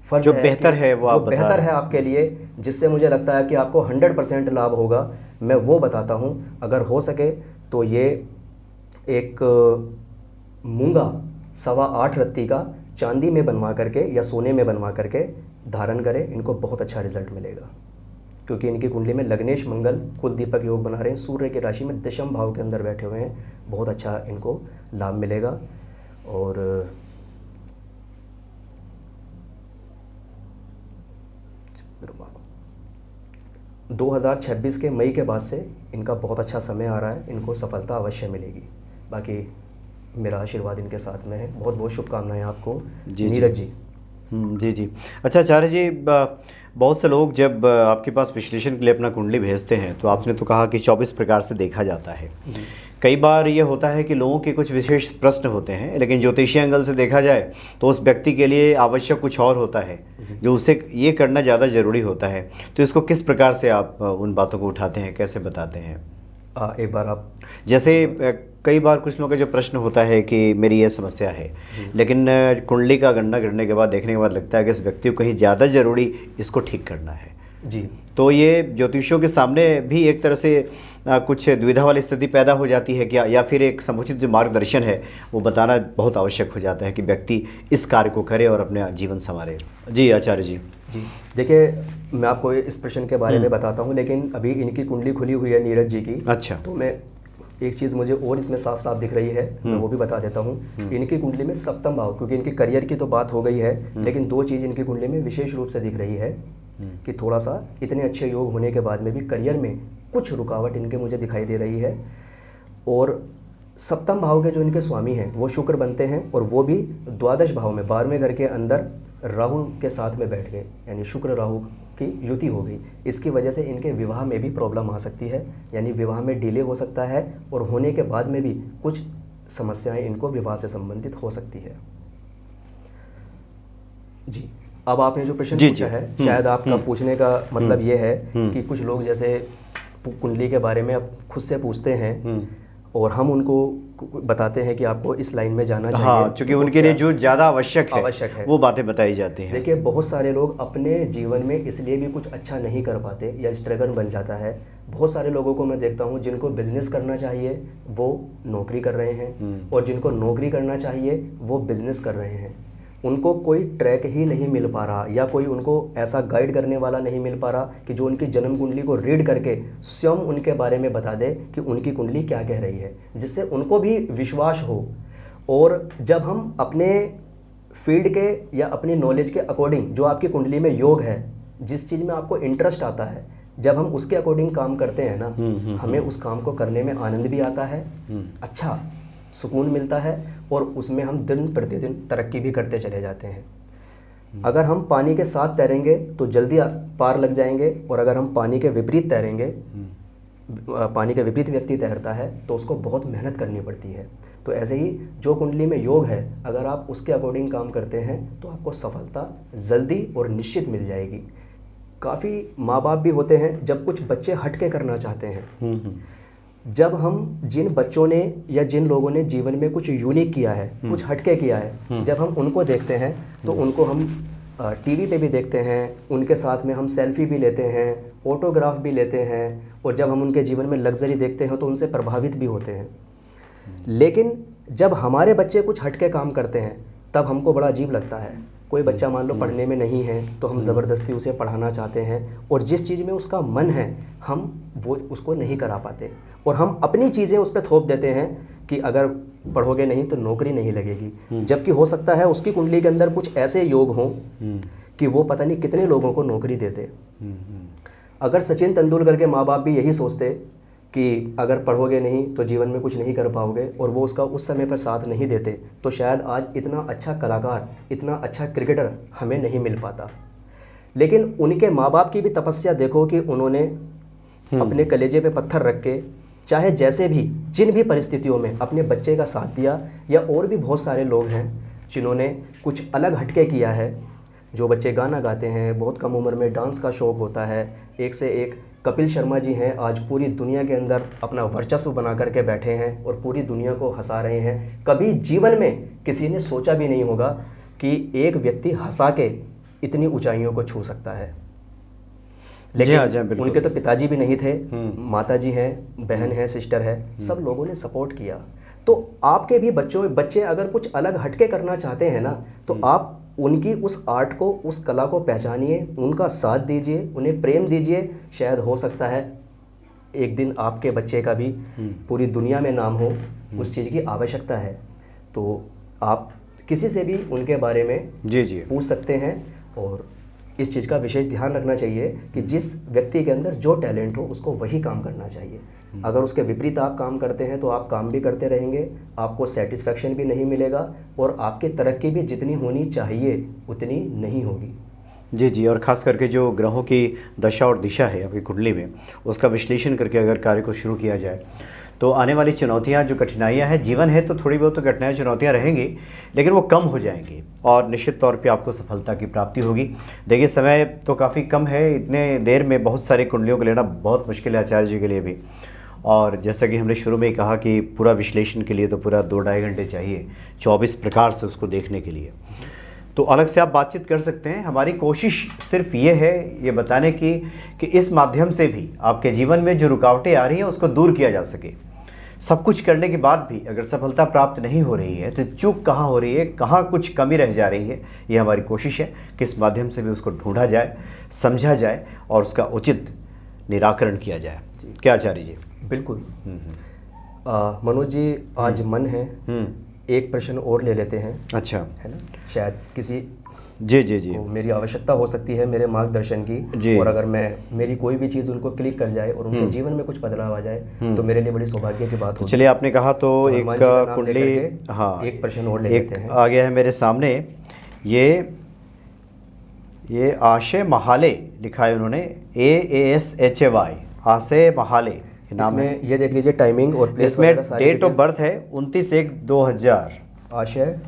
Speaker 2: फर्ज
Speaker 1: जो
Speaker 2: है
Speaker 1: बेहतर है वो आप बता
Speaker 2: बेहतर
Speaker 1: रहे
Speaker 2: है आपके लिए, जिससे मुझे लगता है कि आपको 100% लाभ होगा, मैं वो बताता हूँ। अगर हो सके तो ये एक मूंगा 8.25 रत्ती का चांदी में बनवा करके या सोने में बनवा करके धारण करें, इनको बहुत अच्छा रिजल्ट मिलेगा। क्योंकि इनकी कुंडली में लग्नेश मंगल कुल दीपक योग बना रहे हैं, सूर्य की राशि में दशम भाव के अंदर बैठे हुए हैं, बहुत अच्छा इनको लाभ मिलेगा। और 2026 के मई के बाद से इनका बहुत अच्छा समय आ रहा है, इनको सफलता अवश्य मिलेगी। बाकी मेरा आशीर्वाद इनके साथ में है। बहुत बहुत शुभकामनाएं आपको नीरज जी।
Speaker 1: जी जी। अच्छा आचार्य जी, बहुत से लोग जब आपके पास विश्लेषण के लिए अपना कुंडली भेजते हैं तो आपने तो कहा कि 24 प्रकार से देखा जाता है। कई बार ये होता है कि लोगों के कुछ विशेष प्रश्न होते हैं, लेकिन ज्योतिषीय एंगल से देखा जाए तो उस व्यक्ति के लिए आवश्यक कुछ और होता है जो उसे ये करना ज़्यादा ज़रूरी होता है। तो इसको किस प्रकार से आप उन बातों को उठाते हैं, कैसे बताते हैं?
Speaker 2: एक बार आप
Speaker 1: जैसे कई बार कुछ लोगों का जो प्रश्न होता है कि मेरी ये समस्या है, लेकिन कुंडली का गणना करने के बाद देखने के बाद लगता है कि इस व्यक्ति को कहीं ज़्यादा ज़रूरी इसको ठीक करना है
Speaker 2: जी।
Speaker 1: तो ये ज्योतिषियों के सामने भी एक तरह से कुछ दुविधा वाली स्थिति पैदा हो जाती है क्या, या फिर एक समुचित जो मार्गदर्शन है वो बताना बहुत आवश्यक हो जाता है कि व्यक्ति इस कार्य को करे और अपने जीवन संवारे? जी आचार्य जी।
Speaker 2: जी देखिए, मैं आपको इस प्रश्न के बारे में बताता हूँ, लेकिन अभी इनकी कुंडली खुली हुई है नीरज जी की।
Speaker 1: अच्छा।
Speaker 2: तो मैं एक चीज़ मुझे और इसमें साफ साफ दिख रही है, मैं वो भी बता देता हूँ। इनकी कुंडली में सप्तम भाव, क्योंकि इनके करियर की तो बात हो गई है, लेकिन 2 चीज़ इनकी कुंडली में विशेष रूप से दिख रही है कि थोड़ा सा इतने अच्छे योग होने के बाद में भी करियर में कुछ रुकावट इनके मुझे दिखाई दे रही है। और सप्तम भाव के जो इनके स्वामी हैं वो शुक्र बनते हैं, और वो भी द्वादश भाव में 12वें घर के अंदर राहु के साथ में बैठ गए, यानी शुक्र राहु की युति हो गई। इसकी वजह से इनके विवाह में भी प्रॉब्लम आ सकती है, यानी विवाह में डिले हो सकता है, और होने के बाद में भी कुछ समस्याएं इनको विवाह से संबंधित हो सकती है। जी, अब आपने जो प्रश्न पूछा है, शायद आपका पूछने का मतलब ये है कि कुछ लोग जैसे कुंडली के बारे में अब खुद से पूछते हैं और हम उनको बताते हैं कि आपको इस लाइन में जाना चाहिए।
Speaker 1: हाँ, क्योंकि उनके लिए जो ज़्यादा आवश्यक है वो बातें बताई जाती हैं।
Speaker 2: देखिए, बहुत सारे लोग अपने जीवन में इसलिए भी कुछ अच्छा नहीं कर पाते या स्ट्रगल बन जाता है। बहुत सारे लोगों को मैं देखता हूँ जिनको बिजनेस करना चाहिए वो नौकरी कर रहे हैं, और जिनको नौकरी करना चाहिए वो बिजनेस कर रहे हैं। उनको कोई ट्रैक ही नहीं मिल पा रहा, या कोई उनको ऐसा गाइड करने वाला नहीं मिल पा रहा कि जो उनकी जन्म कुंडली को रीड करके स्वयं उनके बारे में बता दे कि उनकी कुंडली क्या कह रही है, जिससे उनको भी विश्वास हो। और जब हम अपने फील्ड के या अपनी नॉलेज के अकॉर्डिंग, जो आपकी कुंडली में योग है, जिस चीज़ में आपको इंटरेस्ट आता है, जब हम उसके अकॉर्डिंग काम करते हैं ना, हमें उस काम को करने में आनंद भी आता है, अच्छा सुकून मिलता है, और उसमें हम दिन प्रतिदिन तरक्की भी करते चले जाते हैं। अगर हम पानी के साथ तैरेंगे तो जल्दी पार लग जाएंगे, और अगर हम पानी के विपरीत तैरेंगे, पानी के विपरीत व्यक्ति तैरता है तो उसको बहुत मेहनत करनी पड़ती है। तो ऐसे ही जो कुंडली में योग है, अगर आप उसके अकॉर्डिंग काम करते हैं तो आपको सफलता जल्दी और निश्चित मिल जाएगी। काफ़ी माँ बाप भी होते हैं जब कुछ बच्चे हटके करना चाहते हैं, जब हम जिन बच्चों ने या जिन लोगों ने जीवन में कुछ यूनिक किया है, कुछ हटके किया है, जब हम उनको देखते हैं तो उनको हम टीवी पे भी देखते हैं, उनके साथ में हम सेल्फी भी लेते हैं, ऑटोग्राफ भी लेते हैं, और जब हम उनके जीवन में लग्जरी देखते हैं तो उनसे प्रभावित भी होते हैं। लेकिन जब हमारे बच्चे कुछ हटके काम करते हैं तब हमको बड़ा अजीब लगता है। कोई बच्चा मान लो पढ़ने में नहीं है तो हम ज़बरदस्ती उसे पढ़ाना चाहते हैं, और जिस चीज़ में उसका मन है हम वो उसको नहीं करा पाते, और हम अपनी चीज़ें उस पर थोप देते हैं कि अगर पढ़ोगे नहीं तो नौकरी नहीं लगेगी। जबकि हो सकता है उसकी कुंडली के अंदर कुछ ऐसे योग हों कि वो पता नहीं कितने लोगों को नौकरी देते। अगर सचिन तेंदुलकर के माँ बाप भी यही सोचते कि अगर पढ़ोगे नहीं तो जीवन में कुछ नहीं कर पाओगे, और वो उसका उस समय पर साथ नहीं देते, तो शायद आज इतना अच्छा कलाकार, इतना अच्छा क्रिकेटर हमें नहीं मिल पाता। लेकिन उनके माँ बाप की भी तपस्या देखो कि उन्होंने अपने कलेजे पे पत्थर रख के, चाहे जैसे भी जिन भी परिस्थितियों में अपने बच्चे का साथ दिया। या और भी बहुत सारे लोग हैं जिन्होंने कुछ अलग हटके किया है। जो बच्चे गाना गाते हैं, बहुत कम उम्र में डांस का शौक़ होता है, एक से एक कपिल शर्मा जी हैं, आज पूरी दुनिया के अंदर अपना वर्चस्व बना करके बैठे हैं और पूरी दुनिया को हंसा रहे हैं। कभी जीवन में किसी ने सोचा भी नहीं होगा कि एक व्यक्ति हंसा के इतनी ऊंचाइयों को छू सकता है। लेकिन उनके तो पिताजी भी नहीं थे, माता जी हैं, बहन है, सिस्टर है, सब लोगों ने सपोर्ट किया। तो आपके भी बच्चे अगर कुछ अलग हटके करना चाहते हैं ना, तो आप उनकी उस आर्ट को, उस कला को पहचानिए, उनका साथ दीजिए, उन्हें प्रेम दीजिए। शायद हो सकता है एक दिन आपके बच्चे का भी पूरी दुनिया में नाम हो। उस चीज़ की आवश्यकता है तो आप किसी से भी उनके बारे में जी पूछ सकते हैं। और इस चीज़ का विशेष ध्यान रखना चाहिए कि जिस व्यक्ति के अंदर जो टैलेंट हो उसको वही काम करना चाहिए। अगर उसके विपरीत आप काम करते हैं तो आप काम भी करते रहेंगे, आपको सेटिस्फैक्शन भी नहीं मिलेगा, और आपकी तरक्की भी जितनी होनी चाहिए उतनी नहीं होगी।
Speaker 1: जी, और ख़ास करके जो ग्रहों की दशा और दिशा है आपकी कुंडली में, उसका विश्लेषण करके अगर कार्य को शुरू किया जाए तो आने वाली चुनौतियां, जो कठिनाइयां हैं, जीवन है तो थोड़ी बहुत तो कठिनाइयाँ चुनौतियां रहेंगी, लेकिन वो कम हो जाएंगी और निश्चित तौर पे आपको सफलता की प्राप्ति होगी। देखिए, समय तो काफ़ी कम है, इतने देर में बहुत सारी कुंडलियों को लेना बहुत मुश्किल है आचार्य जी के लिए भी। और जैसा कि हमने शुरू में ही कहा कि पूरा विश्लेषण के लिए तो पूरा 2-2.5 घंटे चाहिए 24 प्रकार से उसको देखने के लिए। तो अलग से आप बातचीत कर सकते हैं। हमारी कोशिश सिर्फ ये है ये बताने की कि इस माध्यम से भी आपके जीवन में जो रुकावटें आ रही हैं उसको दूर किया जा सके। सब कुछ करने के बाद भी अगर सफलता प्राप्त नहीं हो रही है तो चूक कहाँ हो रही है, कहाँ कुछ कमी रह जा रही है, ये हमारी कोशिश है कि इस माध्यम से भी उसको ढूंढा जाए, समझा जाए और उसका उचित निराकरण किया जाए। क्या आचार्य जी?
Speaker 2: बिल्कुल। मनोज जी, आज मन है, एक प्रश्न और ले लेते हैं।
Speaker 1: अच्छा,
Speaker 2: है ना? शायद किसी
Speaker 1: जी
Speaker 2: मेरी आवश्यकता हो सकती है मेरे मार्गदर्शन की, और अगर मेरी कोई भी चीज़ उनको क्लिक कर जाए और उनके जीवन में कुछ बदलाव आ जाए तो मेरे लिए बड़ी सौभाग्य की बात होगी।
Speaker 1: चलिए, आपने कहा तो एक कुंडली, हाँ,
Speaker 2: एक प्रश्न और ले लेते हैं।
Speaker 1: आ गया है मेरे सामने। ये आशय महाले लिखा है उन्होंने, AASHAY, आशय महाले नाम है।
Speaker 2: ये देख लीजिए टाइमिंग और प्लेस,
Speaker 1: इसमें डेट ऑफ बर्थ है 29/1/2000।
Speaker 2: आशय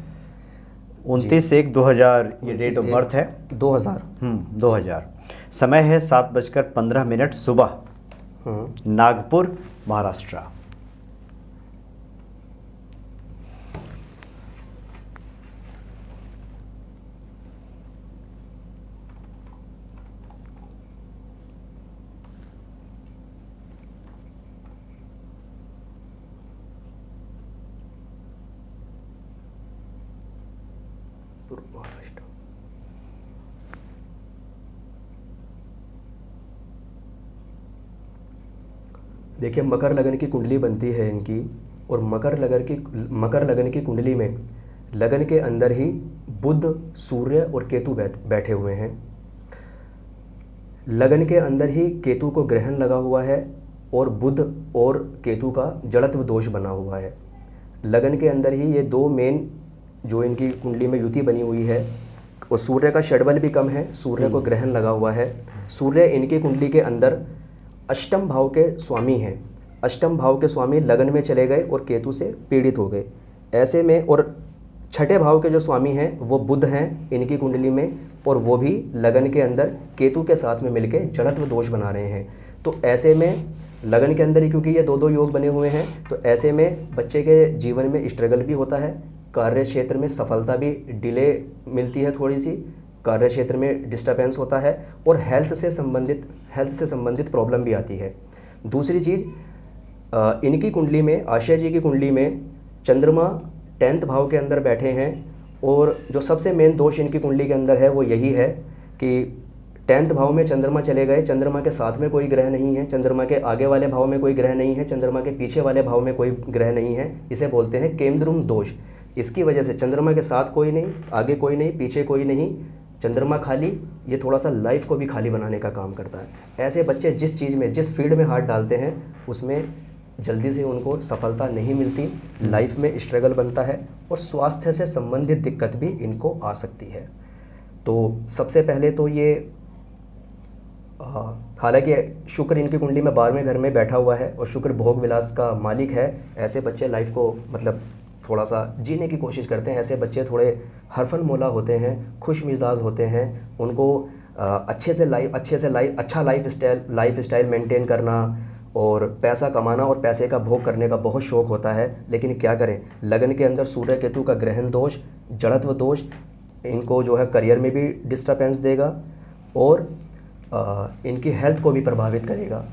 Speaker 1: 29/1/2000 ये डेट ऑफ बर्थ है। 2000 समय है 7:15 सुबह, नागपुर, महाराष्ट्र।
Speaker 2: लास्ट। देखिए मकर लगन की कुंडली बनती है इनकी, और मकर लगन की कुंडली में लगन के अंदर ही बुध, सूर्य और केतु बैठे हुए हैं। लगन के अंदर ही केतु को ग्रहण लगा हुआ है और बुध और केतु का जड़त्व दोष बना हुआ है। लगन के अंदर ही ये दो मेन जो इनकी कुंडली में युति बनी हुई है, और सूर्य का षड्बल भी कम है, सूर्य को ग्रहण लगा हुआ है। सूर्य इनकी कुंडली के अंदर अष्टम भाव के स्वामी हैं। अष्टम भाव के स्वामी लगन में चले गए और केतु से पीड़ित हो गए। ऐसे में और छठे भाव के जो स्वामी हैं वो बुध हैं इनकी कुंडली में, और वो भी लगन के अंदर केतु के साथ में मिलकर जड़त्व दोष बना रहे हैं। तो ऐसे में लगन के अंदर ही, क्योंकि ये दो दो योग बने हुए हैं, तो ऐसे में बच्चे के जीवन में स्ट्रगल भी होता है, कार्य क्षेत्र में सफलता भी डिले मिलती है, थोड़ी सी कार्य क्षेत्र में डिस्टर्बेंस होता है, और हेल्थ से संबंधित प्रॉब्लम भी आती है। दूसरी चीज़, इनकी कुंडली में, आशा जी की कुंडली में चंद्रमा 10th भाव के अंदर बैठे हैं, और जो सबसे मेन दोष इनकी कुंडली के अंदर है वो यही है कि 10th भाव में चंद्रमा चले गए, चंद्रमा के साथ में कोई ग्रह नहीं है, चंद्रमा के आगे वाले भाव में कोई ग्रह नहीं है, चंद्रमा के पीछे वाले भाव में कोई ग्रह नहीं है। इसे बोलते हैं केंद्रुम दोष। इसकी वजह से चंद्रमा के साथ कोई नहीं, आगे कोई नहीं, पीछे कोई नहीं, चंद्रमा खाली, ये थोड़ा सा लाइफ को भी खाली बनाने का काम करता है। ऐसे बच्चे जिस चीज़ में, जिस फील्ड में हाथ डालते हैं उसमें जल्दी से उनको सफलता नहीं मिलती, लाइफ में स्ट्रगल बनता है, और स्वास्थ्य से संबंधित दिक्कत भी इनको आ सकती है। तो सबसे पहले तो ये, हालांकि शुक्र इनकी कुंडली में 12वें घर में बैठा हुआ है और शुक्र भोग विलास का मालिक है, ऐसे बच्चे लाइफ को मतलब थोड़ा सा जीने की कोशिश करते हैं। ऐसे बच्चे थोड़े हरफन मोला होते हैं, खुश मिजाज होते हैं, उनको अच्छा लाइफ स्टाइल मेंटेन करना और पैसा कमाना और पैसे का भोग करने का बहुत शौक़ होता है। लेकिन क्या करें, लगन के अंदर सूर्य केतु का ग्रहण दोष, जड़त्व दोष इनको जो है करियर में भी डिस्टर्बेंस देगा और इनकी हेल्थ को भी प्रभावित करेगा।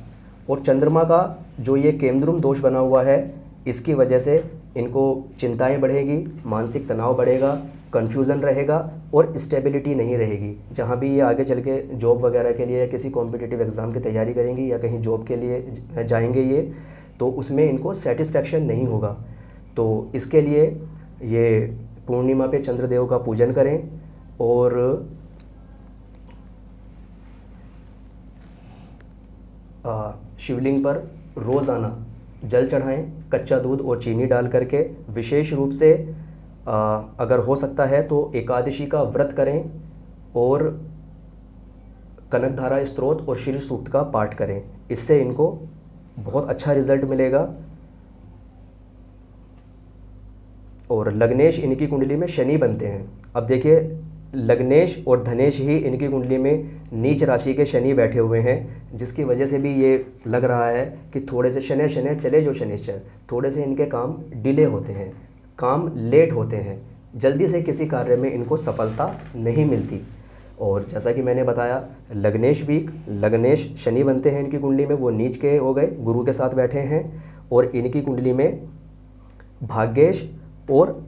Speaker 2: और चंद्रमा का जो ये केंद्रुम दोष बना हुआ है, इसकी वजह से इनको चिंताएं बढ़ेगी, मानसिक तनाव बढ़ेगा, कन्फ्यूज़न रहेगा और स्टेबिलिटी नहीं रहेगी। जहाँ भी ये आगे चल के जॉब वगैरह के लिए या किसी कॉम्पिटिटिव एग्ज़ाम की तैयारी करेंगी या कहीं जॉब के लिए जाएंगे ये, तो उसमें इनको सेटिस्फेक्शन नहीं होगा। तो इसके लिए ये पूर्णिमा पे चंद्रदेव का पूजन करें और शिवलिंग पर रोज़ाना जल चढ़ाएं, कच्चा दूध और चीनी डाल करके। विशेष रूप से अगर हो सकता है तो एकादशी का व्रत करें और कनकधारा स्तोत्र और श्री सूक्त का पाठ करें। इससे इनको बहुत अच्छा रिजल्ट मिलेगा। और लग्नेश इनकी कुंडली में शनि बनते हैं। अब देखिए, लग्नेश और धनेश ही इनकी कुंडली में नीच राशि के शनि बैठे हुए हैं, जिसकी वजह से भी ये लग रहा है कि थोड़े से शनि चले जो शनिश्चर, थोड़े से इनके काम डिले होते हैं, काम लेट होते हैं, जल्दी से किसी कार्य में इनको सफलता नहीं मिलती। और जैसा कि मैंने बताया, लग्नेश शनि बनते हैं इनकी कुंडली में, वो नीच के हो गए, गुरु के साथ बैठे हैं। और इनकी कुंडली में भाग्येश और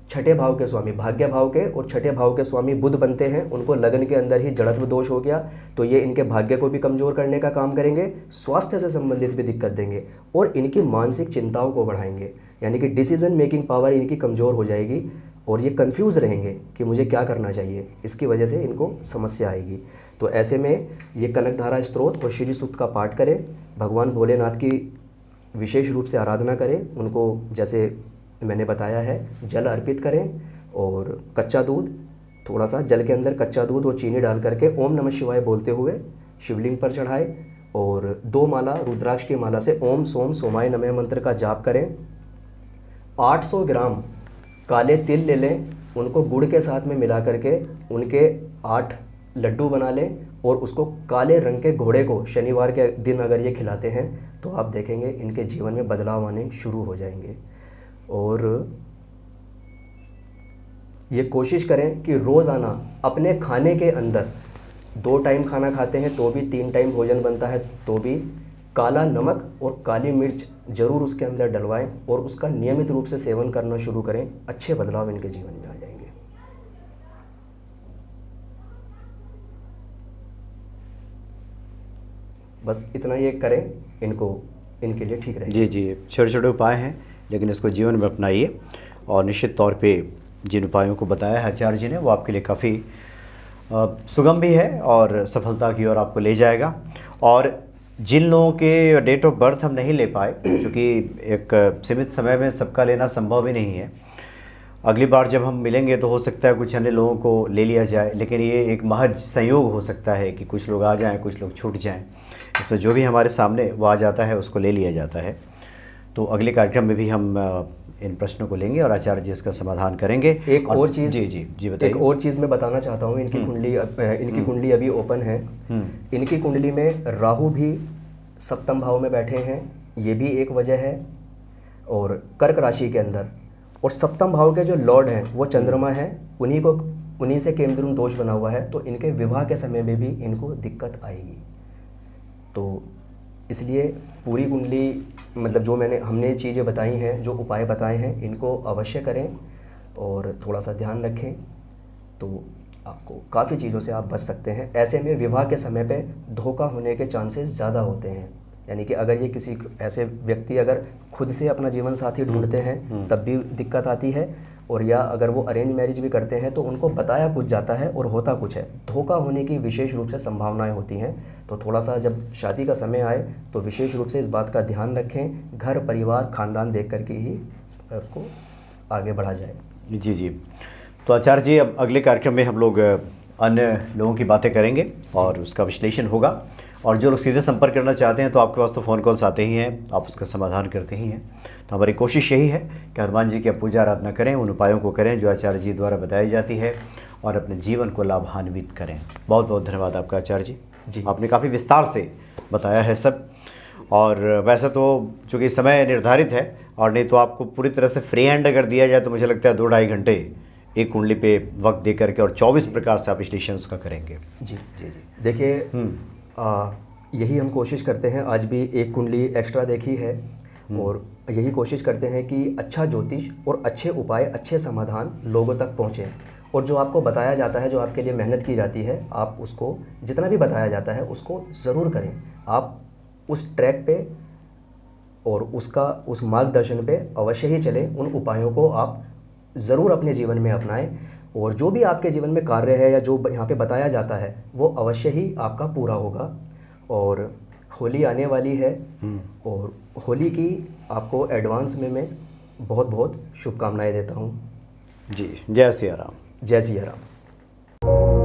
Speaker 2: छठे भाव के स्वामी, भाग्य भाव के और छठे भाव के स्वामी बुध बनते हैं। उनको लगन के अंदर ही जड़त्व दोष हो गया, तो ये इनके भाग्य को भी कमज़ोर करने का काम करेंगे, स्वास्थ्य से संबंधित भी दिक्कत देंगे और इनकी मानसिक चिंताओं को बढ़ाएंगे। यानी कि डिसीजन मेकिंग पावर इनकी कमज़ोर हो जाएगी और ये कंफ्यूज रहेंगे कि मुझे क्या करना चाहिए। इसकी वजह से इनको समस्या आएगी। तो ऐसे में ये कनकधारा स्तोत्र और श्री सूक्त का पाठ करें, भगवान भोलेनाथ की विशेष रूप से आराधना करें, उनको जैसे मैंने बताया है जल अर्पित करें और कच्चा दूध, थोड़ा सा जल के अंदर कच्चा दूध और चीनी डाल करके ओम नमः शिवाय बोलते हुए शिवलिंग पर चढ़ाए और 2 माला रुद्राक्ष की माला से ओम सोम सोमाय नमः मंत्र का जाप करें। 800 ग्राम काले तिल ले लें, उनको गुड़ के साथ में मिला करके उनके 8 लड्डू बना लें और उसको काले रंग के घोड़े को शनिवार के दिन अगर ये खिलाते हैं तो आप देखेंगे इनके जीवन में बदलाव आने शुरू हो जाएंगे। और ये कोशिश करें कि रोज़ाना अपने खाने के अंदर 2 टाइम खाना खाते हैं तो भी 3 टाइम भोजन बनता है तो भी काला नमक और काली मिर्च ज़रूर उसके अंदर डलवाएं और उसका नियमित रूप से सेवन करना शुरू करें। अच्छे बदलाव इनके जीवन में आ जाएंगे। बस इतना ये करें, इनके लिए ठीक रहेगा।
Speaker 1: जी जी, छोटे छोटे उपाय हैं, लेकिन इसको जीवन में अपनाइए और निश्चित तौर पे जिन उपायों को बताया है आचार्य जी ने वो आपके लिए काफ़ी सुगम भी है और सफलता की ओर आपको ले जाएगा। और जिन लोगों के डेट ऑफ बर्थ हम नहीं ले पाए, क्योंकि एक सीमित समय में सबका लेना संभव भी नहीं है, अगली बार जब हम मिलेंगे तो हो सकता है कुछ अन्य लोगों को ले लिया जाए, लेकिन ये एक महज संयोग हो सकता है कि कुछ लोग आ जाएं, कुछ लोग छूट जाएं। इसमें जो भी हमारे सामने वो आ जाता है उसको ले लिया जाता है। तो अगले कार्यक्रम में भी हम इन प्रश्नों को लेंगे और आचार्य जी इसका समाधान करेंगे।
Speaker 2: एक और चीज़,
Speaker 1: जी जी जी बताइए।
Speaker 2: एक और चीज़ मैं बताना चाहता हूँ। इनकी कुंडली अभी ओपन है। इनकी कुंडली में राहु भी सप्तम भाव में बैठे हैं, ये भी एक वजह है। और कर्क राशि के अंदर, और सप्तम भाव के जो लॉर्ड हैं वो चंद्रमा है, उन्हीं से केंद्रुम दोष बना हुआ है। तो इनके विवाह के समय में भी इनको दिक्कत आएगी। तो इसलिए पूरी कुंडली, मतलब जो हमने चीज़ें बताई हैं, जो उपाय बताए हैं, इनको अवश्य करें और थोड़ा सा ध्यान रखें, तो आपको काफ़ी चीज़ों से आप बच सकते हैं। ऐसे में विवाह के समय पे धोखा होने के चांसेस ज़्यादा होते हैं। यानी कि अगर ये किसी ऐसे व्यक्ति अगर खुद से अपना जीवन साथी ढूंढते हैं तब भी दिक्कत आती है, और या अगर वो अरेंज मैरिज भी करते हैं तो उनको बताया कुछ जाता है और होता कुछ है। धोखा होने की विशेष रूप से संभावनाएं होती हैं। तो थोड़ा सा जब शादी का समय आए तो विशेष रूप से इस बात का ध्यान रखें, घर परिवार खानदान देख करके ही उसको आगे बढ़ा जाए।
Speaker 1: जी जी, तो आचार्य जी अब अगले कार्यक्रम में हम लोग अन्य लोगों की बातें करेंगे और उसका विश्लेषण होगा। और जो लोग सीधे संपर्क करना चाहते हैं तो आपके पास तो फ़ोन कॉल्स आते ही हैं, आप उसका समाधान करते ही हैं। तो हमारी कोशिश यही है कि हनुमान जी की आप पूजा आराधना करें, उन उपायों को करें जो आचार्य जी द्वारा बताई जाती है, और अपने जीवन को लाभान्वित करें। बहुत बहुत धन्यवाद आपका आचार्य जी।
Speaker 2: जी,
Speaker 1: आपने काफ़ी विस्तार से बताया है सब। और वैसे तो चूँकि समय निर्धारित है, और नहीं तो आपको पूरी तरह से फ्री हैंड अगर दिया जाए तो मुझे लगता है 2-2.5 घंटे एक कुंडली पे वक्त दे करके और 24 प्रकार से आप विश्लेषण उसका करेंगे।
Speaker 2: जी
Speaker 1: जी जी,
Speaker 2: देखिए, यही हम कोशिश करते हैं। आज भी एक कुंडली एक्स्ट्रा देखी है, और यही कोशिश करते हैं कि अच्छा ज्योतिष और अच्छे उपाय, अच्छे समाधान लोगों तक पहुँचें। और जो आपको बताया जाता है, जो आपके लिए मेहनत की जाती है, आप उसको जितना भी बताया जाता है उसको ज़रूर करें। आप उस ट्रैक पे और उस मार्गदर्शन पे अवश्य ही चलें। उन उपायों को आप ज़रूर अपने जीवन में अपनाएं, और जो भी आपके जीवन में कार्य है या जो यहाँ पे बताया जाता है वो अवश्य ही आपका पूरा होगा। और होली आने वाली है, और होली की आपको एडवांस में मैं बहुत बहुत शुभकामनाएं देता हूँ।
Speaker 1: जी, जय सिया राम।
Speaker 2: जय सिया राम।